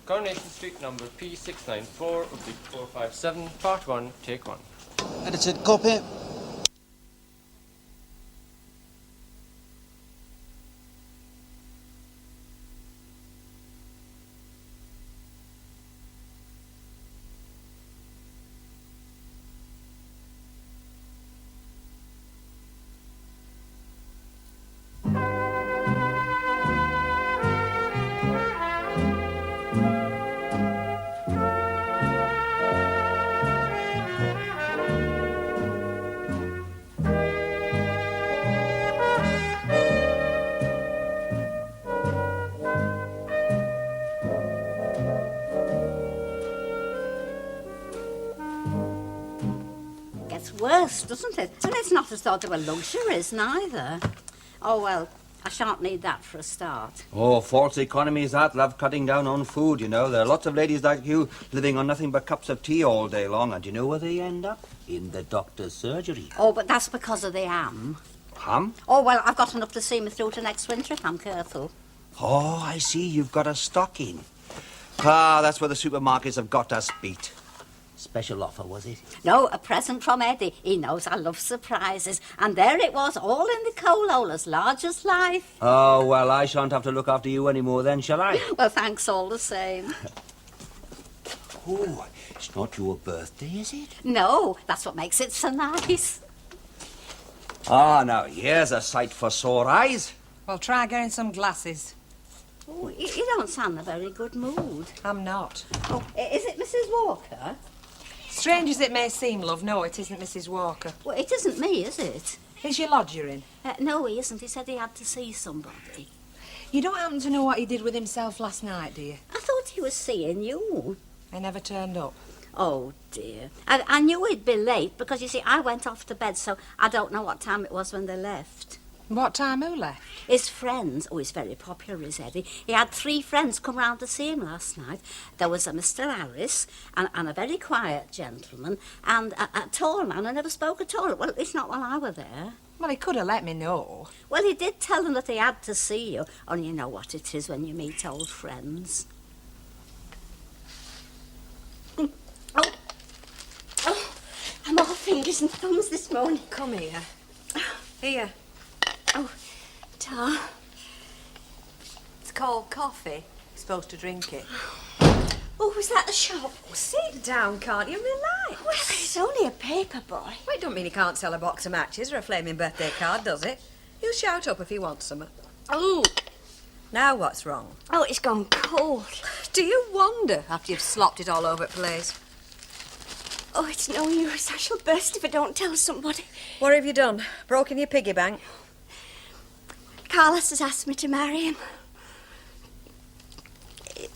Coronation Street, number P694, oblique 457, part 1, take 1. Edited copy. Worse, doesn't it? And it's not as though they were luxuries, neither. Oh, well, I shan't need that for a start. Oh, false economy is that, love, cutting down on food, you know. There are lots of ladies like you living on nothing but cups of tea all day long, and you know where they end up? In the doctor's surgery. Oh, but that's because of the ham. Ham? Oh, well, I've got enough to see me through to next winter if I'm careful. Oh, I see, you've got a stocking. Ah, that's where the supermarkets have got us beat. Special offer, was it? No, a present from Eddie. He knows I love surprises. And there it was, all in the coal hole, as large as life. Oh, well, I shan't have to look after you anymore then, shall I? Well, thanks all the same. Oh, it's not your birthday, is it? No, that's what makes it so nice. Ah, now, here's a sight for sore eyes. Well, try getting some glasses. Oh, you don't sound in a very good mood. I'm not. Oh, is it Mrs. Walker? Strange as it may seem, love, no, it isn't Mrs. Walker. Well, it isn't me, is it? Is your lodger in? No, he isn't. He said he had to see somebody. You don't happen to know what he did with himself last night, do you? I thought he was seeing you. He never turned up. Oh, dear. I knew he'd be late because, you see, I went off to bed, so I don't know what time it was when they left. What time who left? His friends. Oh, he's very popular, is Eddie. He had 3 friends come round to see him last night. There was a Mr. Harris and a very quiet gentleman and a tall man who never spoke at all. Well, it's not while I were there. Well, he could have let me know. Well, he did tell them that he had to see you. Only you know what it is when you meet old friends. Oh, I'm all fingers and thumbs this morning. Come here. Here. Oh, tar. It's cold coffee. You're supposed to drink it. Oh, was that the shop? Sit down, can't you? Relax. Well, it's only a paper boy. Well, it don't mean he can't sell a box of matches or a flaming birthday card, does it? He'll shout up if he wants some. Oh. Now what's wrong? Oh, it's gone cold. Do you wonder after you've slopped it all over the place? Oh, it's no use. I shall burst if I don't tell somebody. What have you done? Broken your piggy bank? Carlos has asked me to marry him.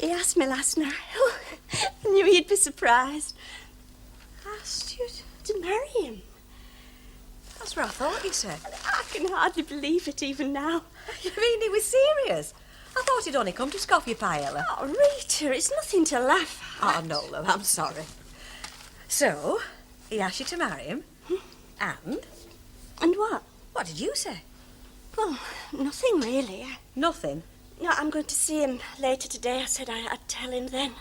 He asked me last night. Oh, I knew he'd be surprised. Asked you To marry him. That's what I thought you said. I can hardly believe it even now. You mean he was serious? I thought he'd only come to scoff your paella. Oh, Rita, it's nothing to laugh at. Oh, no, love, I'm sorry. So, he asked you to marry him, and? And what? What did you say? Well, nothing really. Nothing. No, I'm going to see him later today. I said I'd tell him then.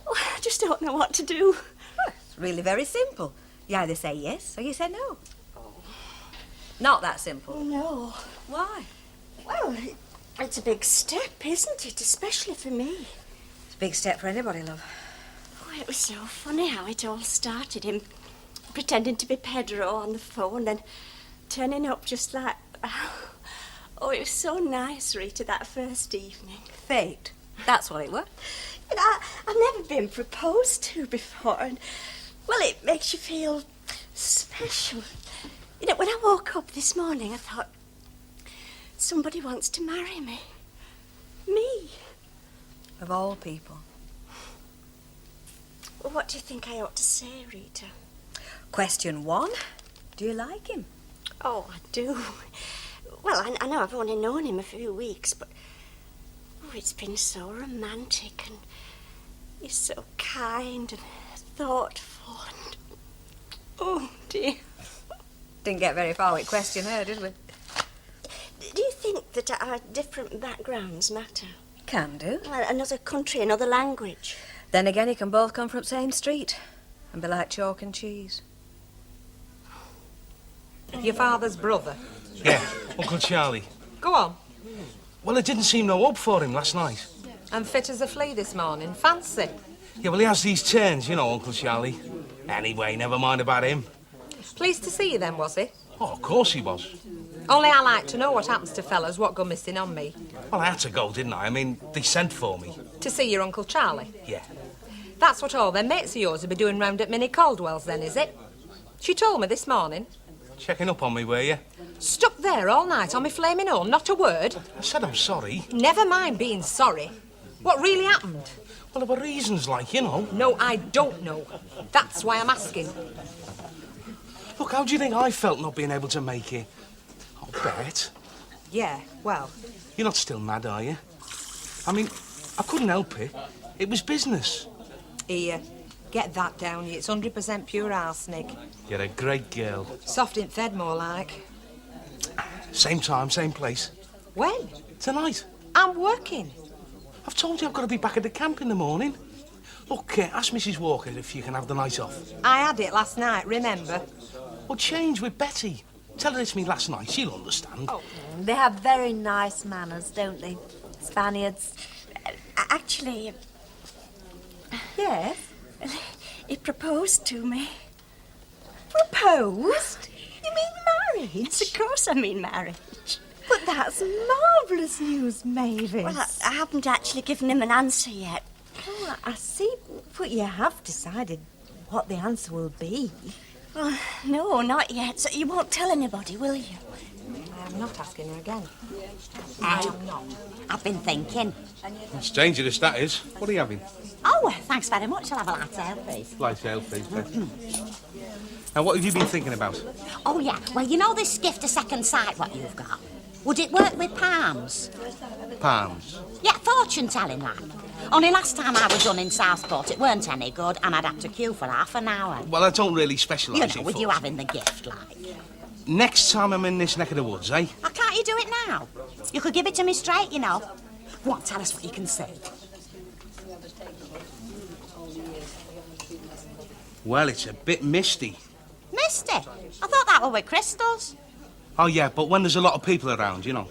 Oh, I just don't know what to do. Well, it's really very simple. You either say yes or you say no. Oh. Not that simple. No. Why? Well, it's a big step, isn't it? Especially for me. It's a big step for anybody, love. Oh, it was so funny how it all started. Him pretending to be Pedro on the phone, then turning up just like... Oh, it was so nice, Rita, that first evening. Fate. That's what it was. And I've never been proposed to before, and, well, it makes you feel special. You know, when I woke up this morning, I thought, somebody wants to marry me. Me. Of all people. Well, what do you think I ought to say, Rita? Question 1. Do you like him? Oh, I do. Well, I know I've only known him a few weeks, but oh, it's been so romantic, and he's so kind and thoughtful, and oh dear. Didn't get very far with question her, did we? Do you think that our different backgrounds matter? Can do. Another country, another language. Then again, you can both come from the same street and be like chalk and cheese. Your father's brother. Yeah, Uncle Charlie. Go on. Well, it didn't seem no hope for him last night. And fit as a flea this morning. Fancy. Yeah, well, he has these turns, you know, Uncle Charlie. Anyway, never mind about him. Pleased to see you then, was he? Oh, of course he was. Only I like to know what happens to fellas what go missing on me. Well, I had to go, didn't I? I mean, they sent for me. To see your Uncle Charlie. Yeah. That's what all them mates of yours will be doing round at Minnie Caldwell's then, is it? She told me this morning. Checking up on me, were you? Stuck there all night on me flaming own, not a word. I said I'm sorry. Never mind being sorry. What really happened? Well, there were reasons, like, you know. No, I don't know. That's why I'm asking. Look, how do you think I felt not being able to make it? I'll bet. Yeah, well, You're not still mad, are you? I mean, I couldn't help it. It was business. here, get that down you. It's 100% pure arsenic. You're a great girl. Soft in fed, more like. Same time, same place. When? Tonight. I'm working. I've told you I've got to be back at the camp in the morning. Look, ask Mrs. Walker if you can have the night off. I had it last night, remember? Well, change with Betty. Tell her it's me last night. She'll understand. Oh. They have very nice manners, don't they? Spaniards. Actually, Yes? he proposed to me. Proposed? You mean marriage? Of course I mean marriage. But that's marvellous news, Mavis. Well, I haven't actually given him an answer yet. Oh, I see. But you have decided what the answer will be. Well, no, not yet. So you won't tell anybody, will you? I'm not asking her again. I am not. I've been thinking. It's dangerous, that is. What are you having? Oh, thanks very much. I'll have a light ale, please. Light ale, please, Betty. Now, what have you been thinking about? Oh, yeah. Well, you know this gift of second sight what you've got? Would it work with palms? Palms. Yeah, fortune-telling, like. Only last time I was done in Southport, it weren't any good, and I'd have to queue for half an hour. Well, I don't really specialise You in know, with you fortune. having the gift, like. Next time I'm in this neck of the woods, eh? Oh, can't you do it now? You could give it to me straight, you know. Go on, tell us what you can see. Well, it's a bit misty. Misty? I thought that were with crystals. Oh, yeah, but when there's a lot of people around, you know.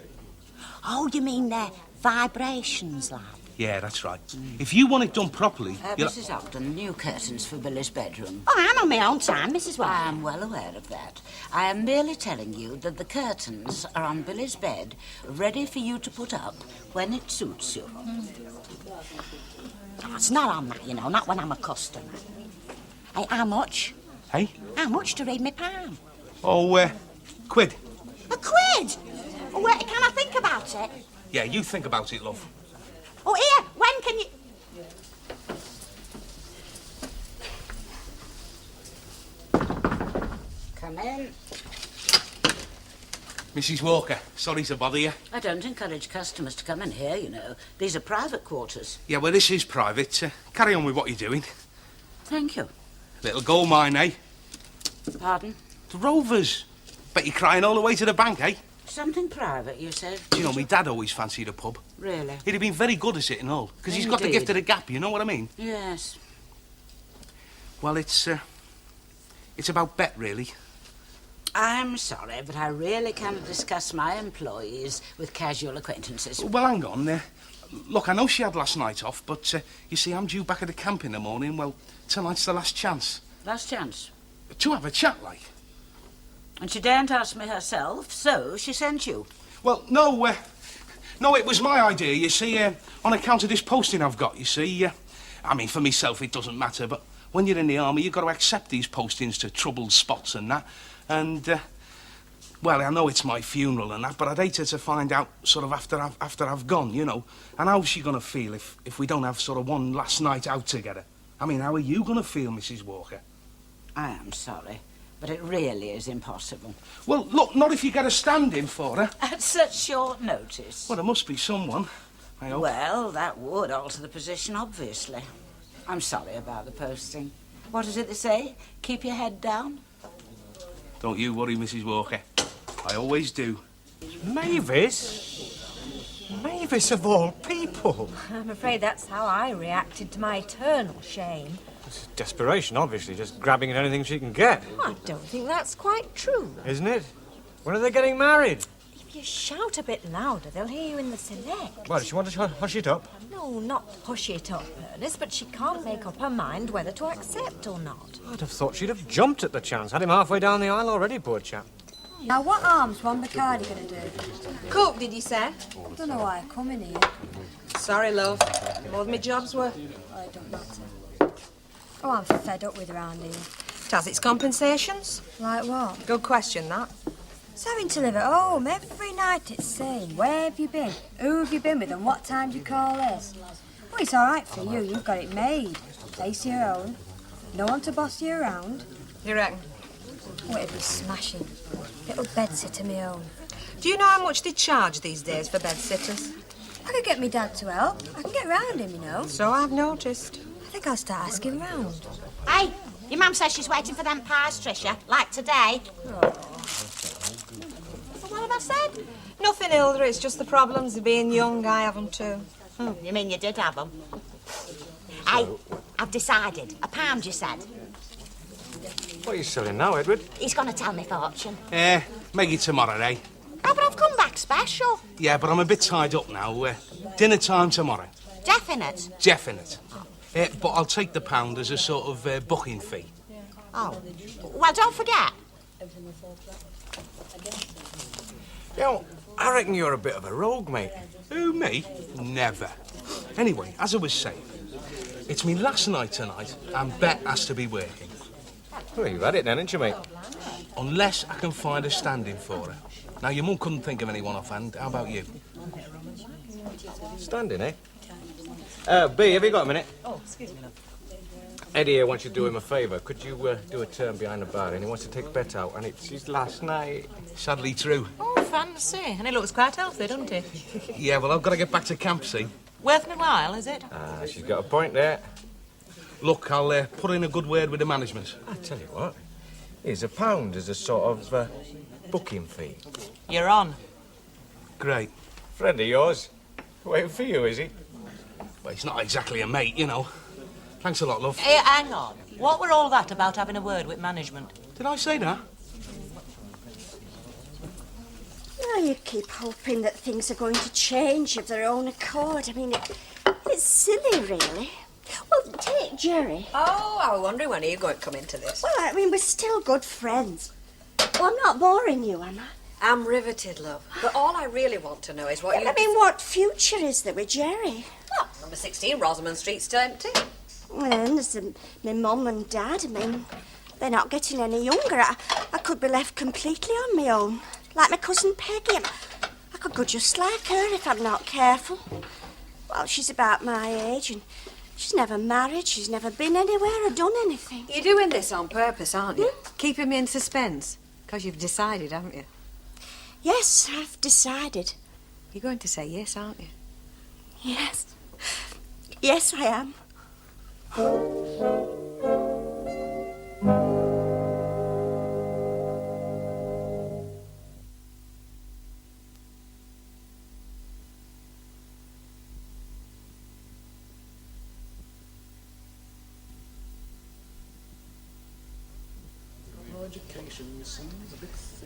Oh, you mean they're vibrations, like. Yeah, that's right. If you want it done properly... you'll- Mrs. Upton, new curtains for Billy's bedroom. Oh, I'm on my own time, Mrs. I White. am well aware of that. I am merely telling you that the curtains are on Billy's bed, ready for you to put up when it suits you. Oh, it's not on that, you know, not when I'm a customer. Hey, how much? Hey? How much to read me palm? Oh, quid. A quid? Oh, wait, can I think about it? Yeah, you think about it, love. Oh, here, when can you... Come in. Mrs. Walker, sorry to bother you. I don't encourage customers to come in here, you know. These are private quarters. Yeah, well, this is private. Carry on with what you're doing. Thank you. Little gold mine, eh? Pardon? The Rovers. Bet you're crying all the way to the bank, eh? Something private, you said? Do you know, my dad always fancied a pub. Really? He'd have been very good at it and all, because he's got the Indeed. gift of the gap, you know what I mean? Yes. Well, it's about Bet, really. I'm sorry, but I really cannot discuss my employees with casual acquaintances. Well, hang on. Look, I know she had last night off, but you see, I'm due back at the camp in the morning. Well, tonight's the last chance. Last chance. To have a chat, like. And she daren't ask me herself, so she sent you. Well, no, it was my idea, you see, on account of this posting I've got, you see. I mean, for myself, it doesn't matter, but when you're in the army, you've got to accept these postings to troubled spots and that. And, well, I know it's my funeral and that, but I'd hate her to find out sort of after I've gone, you know. And how's she going to feel if we don't have sort of one last night out together? I mean, how are you going to feel, Mrs. Walker? I am sorry, but it really is impossible. Well, look, not if you get a stand-in for her. At such short notice. Well, there must be someone, I hope. Well, that would alter the position, obviously. I'm sorry about the posting. What is it they say? Keep your head down? Don't you worry, Mrs. Walker. I always do. Mavis? Mavis, of all people. I'm afraid that's how I reacted to my eternal shame. It's desperation, obviously, just grabbing at anything she can get. I don't think that's quite true. Isn't it? When are they getting married? If you shout a bit louder, they'll hear you in the select. Well, does she want to hush it up? No, not hush it up, Ernest, but she can't make up her mind whether to accept or not. I'd have thought she'd have jumped at the chance. Had him halfway down the aisle already, poor chap. Now, what harm's one Bacardi going to do? Cook, did you say? I don't know why I come in here. Sorry, love. More than my job's worth. Well, it don't matter. Oh, I'm fed up with round here. It has its compensations. Like what? Good question, that. It's having to live at home every night. It's saying, where have you been? Who have you been with and what time do you call this? Well, it's all right for you. You've got it made. Place of your own. No one to boss you around. You reckon? Oh, it'd be smashing. Little bedsitter me own. Do you know how much they charge these days for bed-sitters? I could get me dad to help. I can get round him, you know. So I've noticed. I think I'll start asking round. Hey, your mum says she's waiting for them pies, Tricia, like today. What have I said? Nothing, Hilda. It's just the problems of being young. I have them too. You mean you did have them? Hey, I've decided. £1, you said. What are you selling now, Edward? He's going to tell me fortune. Make it tomorrow, eh? Oh, but I've come back special. Yeah, but I'm a bit tied up now. Dinner time tomorrow. Definite. Definite. But I'll take the £1 as a sort of booking fee. Oh. Well, don't forget. You know, I reckon you're a bit of a rogue, mate. Who, me? Never. Anyway, as I was saying, it's me last night tonight, and Bet has to be working. Well, you've had it then, haven't you, mate? Unless I can find a stand-in for her. Now, your mum couldn't think of anyone offhand. How about you? Standing, eh? B, have you got a minute? Oh, excuse me, love. Eddie here wants you to do him a favour. Could you do a turn behind the bar? And he wants to take Bet out, and it's his last night. Sadly true. Oh, fancy. And he looks quite healthy, doesn't he? Yeah, well, I've got to get back to camp, see? Worth my while, is it? Ah, she's got a point there. Look, I'll put in a good word with the management. I tell you what, here's £1 as a sort of booking fee. You're on. Great. Friend of yours. Waiting for you, is he? Well, he's not exactly a mate, you know. Thanks a lot, love. Hey, hang on. What were all that about having a word with management? Did I say that? Well, you keep hoping that things are going to change of their own accord. I mean, it's silly, really. Well, take Jerry. Oh, I was wondering when you're going to come into this. Well, I mean, we're still good friends. Well, I'm not boring you, am I? I'm riveted, love. But all I really want to know is what Well, I mean, what future is there with Jerry? Well, number 16, Rosamond Street's still empty. Well, there's my mum and dad. I mean, they're not getting any younger. I could be left completely on my own. Like my cousin Peggy. I could go just like her if I'm not careful. Well, she's about my age and she's never married. She's never been anywhere or done anything. You're doing this on purpose, aren't you? Keeping me in suspense. Because you've decided, haven't you? Yes, I've decided. You're going to say yes, aren't you? Yes. Yes, I am.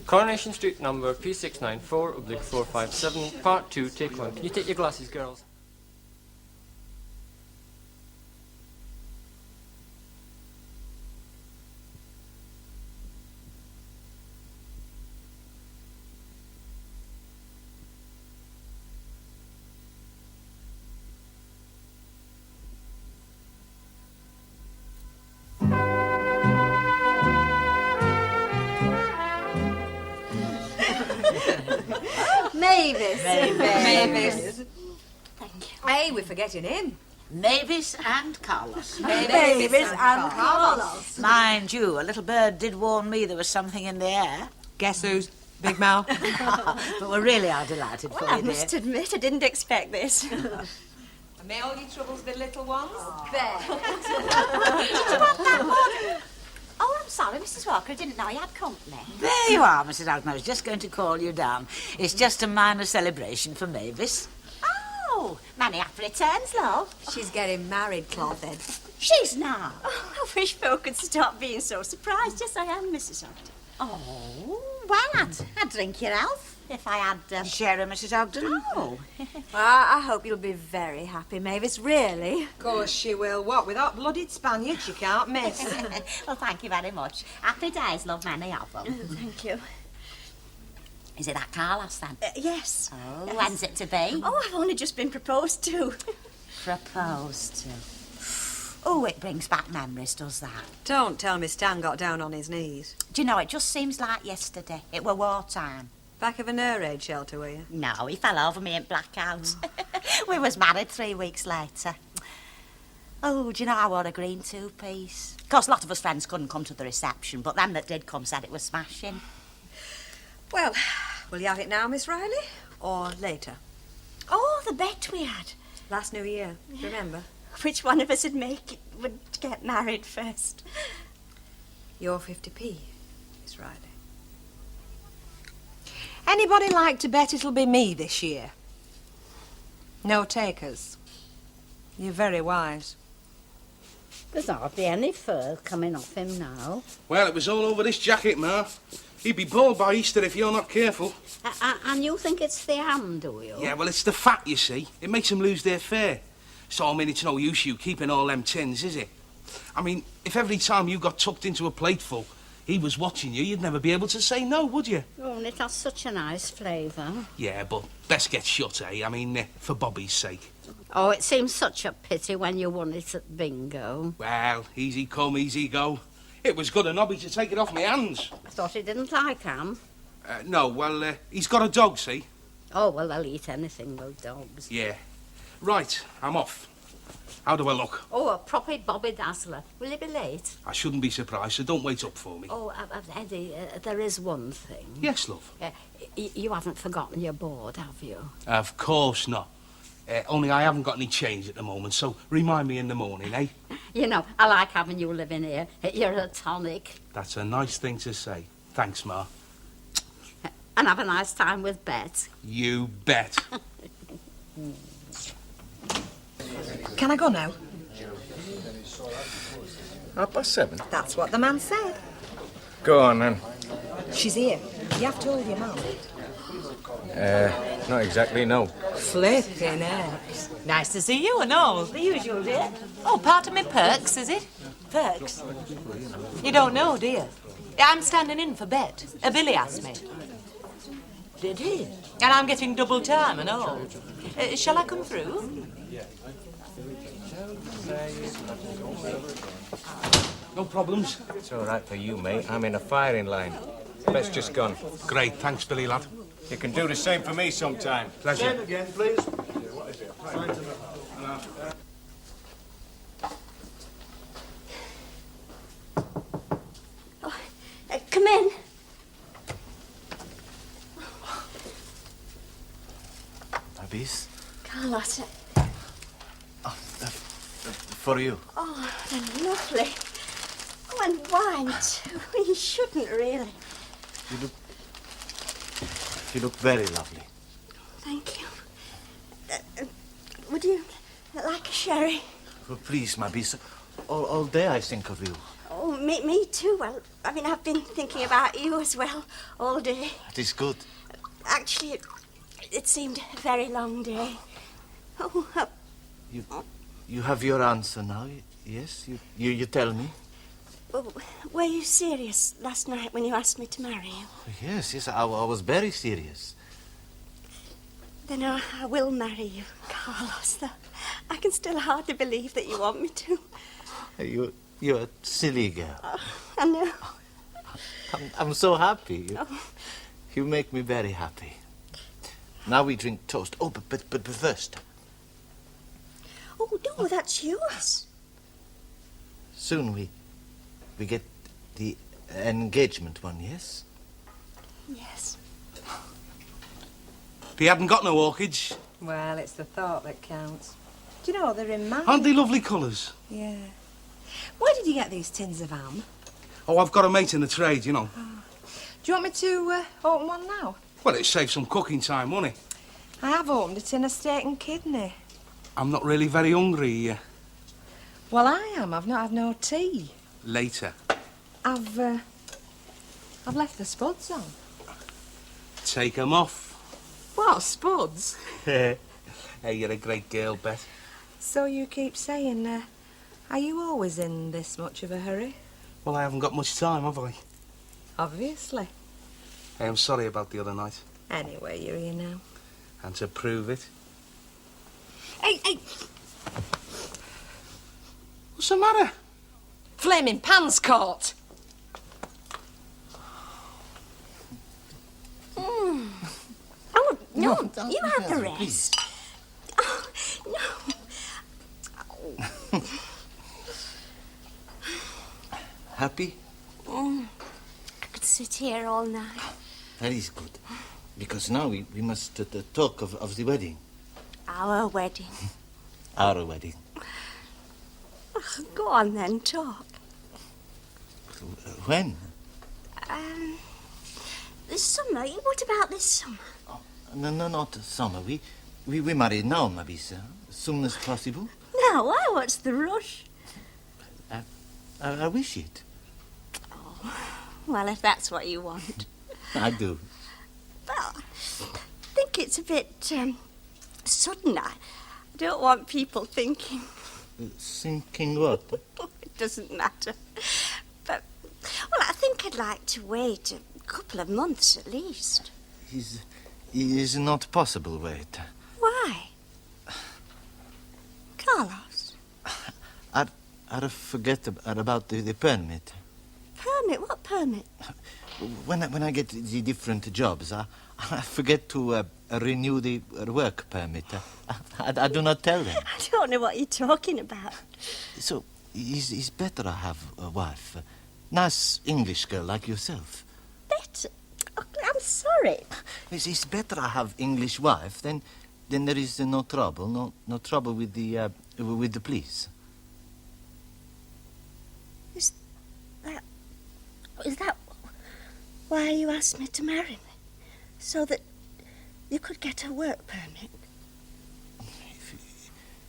Coronation Street number P694/457, part 2, take 1. Can you take your glasses, girls? Mavis. Mavis. Thank you. Hey, we're forgetting him. Mavis and Carlos. Mavis and Carlos. Mind you, a little bird did warn me there was something in the air. Guess who's? Big Mouth. But we really are delighted for Well, I you, dear. must admit, I didn't expect this. May all your troubles be little ones? Oh, I'm sorry, Mrs. Walker. I didn't know you had company. There you are, Mrs. Alton. I was just going to call you down. It's just a minor celebration for Mavis. Oh, many happy returns, love. She's getting married, Clothed. She's not. Oh, I wish folk could stop being so surprised. Yes, I am, Mrs. Ogden. Oh, well, I'd drink your health if I had... Share her, Mrs. Ogden. Oh. Well, I hope you'll be very happy, Mavis, really. Of course she will. What, with that blooded Spaniard she can't miss. Well, thank you very much. Happy days, love, many of them. Thank you. Is it that Carlos, then? Yes. Oh, Yes. when's it to be? Oh, I've only just been proposed to. Proposed to. Oh, it brings back memories, does that? Don't tell me Stan got down on his knees. Do you know, it just seems like yesterday. It were wartime. Back of an air raid shelter, were you? No, he fell over me in blackout. We was married 3 weeks later. Oh, do you know I wore a green two-piece? Of course, a lot of us friends couldn't come to the reception, but them that did come said it was smashing. Well, will you have it now, Miss Riley? Or later? Oh, the bet we had. Last New Year, remember? Which one of us would get married first? Your 50p, Miss Riley. Anybody like to bet it'll be me this year? No takers. You're very wise. There's hardly any fur coming off him now. Well, it was all over this jacket, Ma. He'd be bald by Easter if you're not careful. And you think it's the ham, do you? Yeah, well, it's the fat, you see. It makes them lose their fare. So, I mean, it's no use you keeping all them tins, is it? I mean, if every time you got tucked into a plateful, he was watching you, you'd never be able to say no, would you? Oh, and it has such a nice flavour. Yeah, but best get shut, eh? I mean, for Bobby's sake. Oh, it seems such a pity when you won it at bingo. Well, easy come, easy go. It was good a nobby to take it off my hands. I thought he didn't like ham. No, well, he's got a dog, see? Oh, well, they'll eat anything, those dogs. Yeah. Right, I'm off. How do I look? Oh, a proper Bobby Dazzler. Will you be late? I shouldn't be surprised, so don't wait up for me. Oh, Eddie, there is one thing. Yes, love. You haven't forgotten your board, have you? Of course not. Only I haven't got any change at the moment, so remind me in the morning, eh? You know, I like having you living here. You're a tonic. That's a nice thing to say. Thanks, Ma. And have a nice time with Bet. You bet. Can I go now? 7:30. That's what the man said. Go on, then. She's here. You have told your mum. Not exactly, no. Flipping heck. Nice to see you and all. The usual, dear. Oh, part of me perks, is it? Perks. You don't know, do you? I'm standing in for Bet. Billy asked me. Did he? And I'm getting double time and all. Shall I come through? No problems. It's all right for you, mate. I'm in a firing line. Bet's just gone. Great, thanks, Billy, lad. You can do the same for me sometime. Pleasure. again, please. Come in. Abis? Carlos. For you. Oh, they're lovely. Oh, and wine, too. You shouldn't, really. You look very lovely. Thank you. Would you like a sherry? Oh, please, my beast. All day I think of you. Oh, me too. Well, I mean, I've been thinking about you as well all day. It is good. Actually, it seemed a very long day. Oh, You have your answer now, yes? You tell me? were you serious last night when you asked me to marry you? Yes, I was very serious. Then I will marry you, Carlos, though I can still hardly believe that you want me to. You're a silly girl. Oh, I know. I'm so happy. Oh. You make me very happy. Now we drink toast. Oh, but first. Oh, no, that's yours. Soon we get the engagement one, yes? Yes. He hadn't got no orchids. Well, it's the thought that counts. Do you know, they're in mine. Aren't they lovely colours? Yeah. Where did you get these tins of ham? Oh, I've got a mate in the trade, you know. Do you want me to open one now? Well, it saves some cooking time, won't it? I have opened it in a steak and kidney. I'm not really very hungry. Well, I am. I've not had no tea. Later. I've left the spuds on. Take 'em off. What, spuds? Hey, you're a great girl, Bet. So you keep saying, are you always in this much of a hurry? Well, I haven't got much time, have I? Obviously. Hey, I'm sorry about the other night. Anyway, you're here now. And to prove it... Hey! What's the matter? Flaming pans caught! Oh, no, you have the rest. Oh, no. Happy? I could sit here all night. That is good. Because now we must talk of the wedding. Our wedding. Our wedding. Oh, go on then, talk. When? This summer. What about this summer? No, not summer. We married now, Mabisa. As soon as possible. No, why? What's the rush? I wish it. Oh, well, if that's what you want. I do. Well, I think it's a bit sudden. I don't want people thinking. Thinking what? It doesn't matter. But, well, I think I'd like to wait a couple of months at least. It is not possible, wait. Why? Carlos? I forget about the permit. Permit? What permit? When I get the different jobs, I forget to renew the work permit. I do not tell them. I don't know what you're talking about. So, it's better I have a wife. Nice English girl like yourself. Better? Oh, I'm sorry. It's better I have English wife, then there is no trouble. No trouble with the police. Is that why you asked me to marry me? So that you could get a work permit?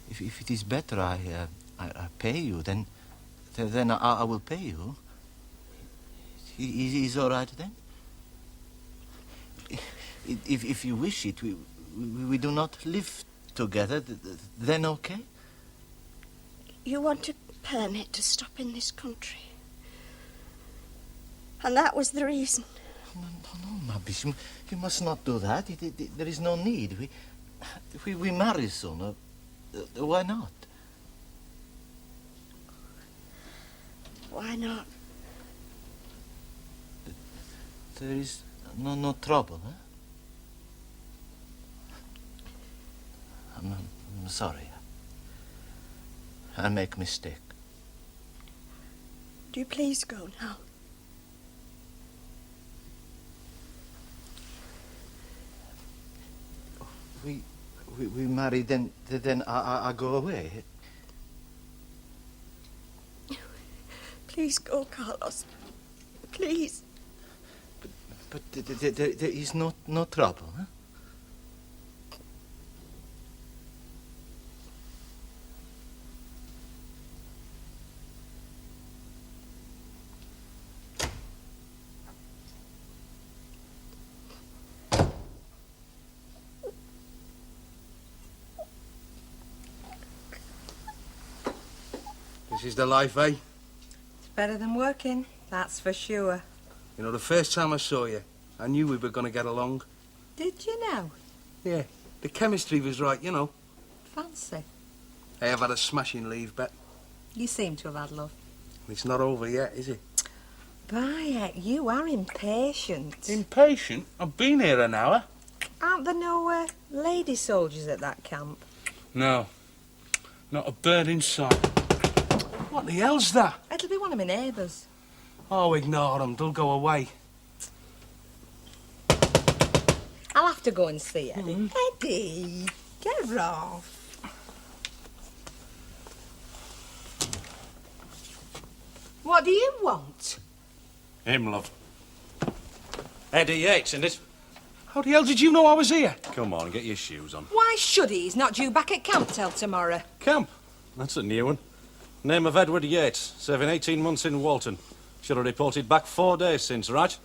If it is better I pay you, then I will pay you. Is all right then? If you wish it, we do not live together, then okay? You want a permit to stop in this country? And that was the reason? No, Mabis, you must not do that. There is no need. We marry soon. Why not? Why not? There is no trouble, huh? I'm sorry. I make mistake. Do you please go now? We marry, then I go away. Please go, Carlos. Please. But there is no trouble, huh? This is the life, eh? It's better than working, that's for sure. You know, the first time I saw you, I knew we were going to get along. Did you know? Yeah, the chemistry was right, you know. Fancy. Hey, I've had a smashing leave, Bet. You seem to have had love. It's not over yet, is it? Bayek, you are impatient. Impatient? I've been here an hour. Aren't there no lady soldiers at that camp? No, not a bird in sight. What the hell's that? It'll be one of my neighbours. Oh, ignore them. They'll go away. I'll have to go and see Eddie. Eddie, get off. What do you want? Him, love. Eddie Yates, and this... How the hell did you know I was here? Come on, get your shoes on. Why should he? He's not due back at camp till tomorrow. Camp? That's a new one. Name of Edward Yates, serving 18 months in Walton. Should have reported back 4 days since, right?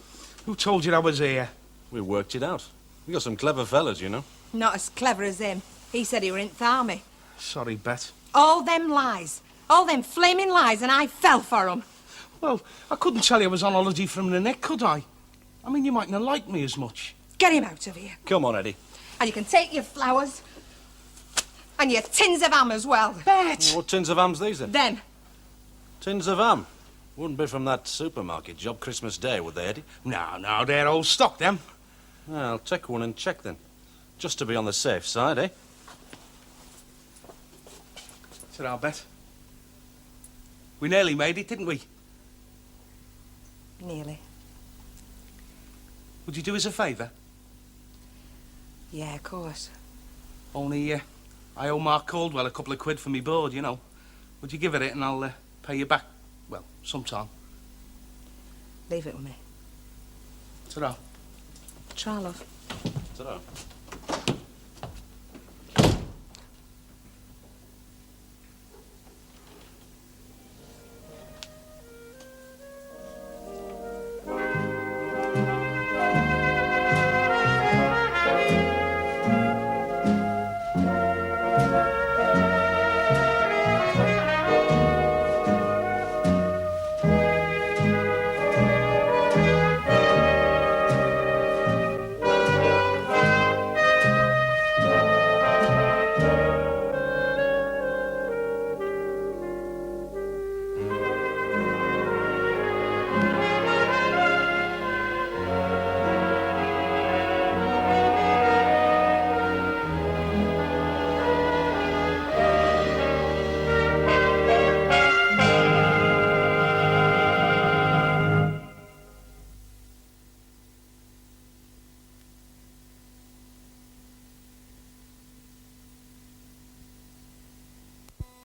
Who told you I was here? We worked it out. We got some clever fellas, you know. Not as clever as him. He said he were in th' army. Sorry, Bet. All them lies. All them flaming lies, and I fell for 'em. Well, I couldn't tell you I was on holiday from the neck, could I? I mean, you mightn't have liked me as much. Get him out of here. Come on, Eddie. And you can take your flowers. And your tins of ham as well. Bet! What tins of ham's these then? Them. Tins of ham? Wouldn't be from that supermarket job Christmas Day, would they, Eddie? No, they're old stock, them. I'll take one and check then. Just to be on the safe side, eh? Said I'll bet. We nearly made it, didn't we? Nearly. Would you do us a favour? Yeah, of course. Only, I owe Mark Caldwell a couple of quid for me board, you know. Would you give it and I'll pay you back, well, sometime. Leave it with me. Ta-ra. Try, love. Ta-ra.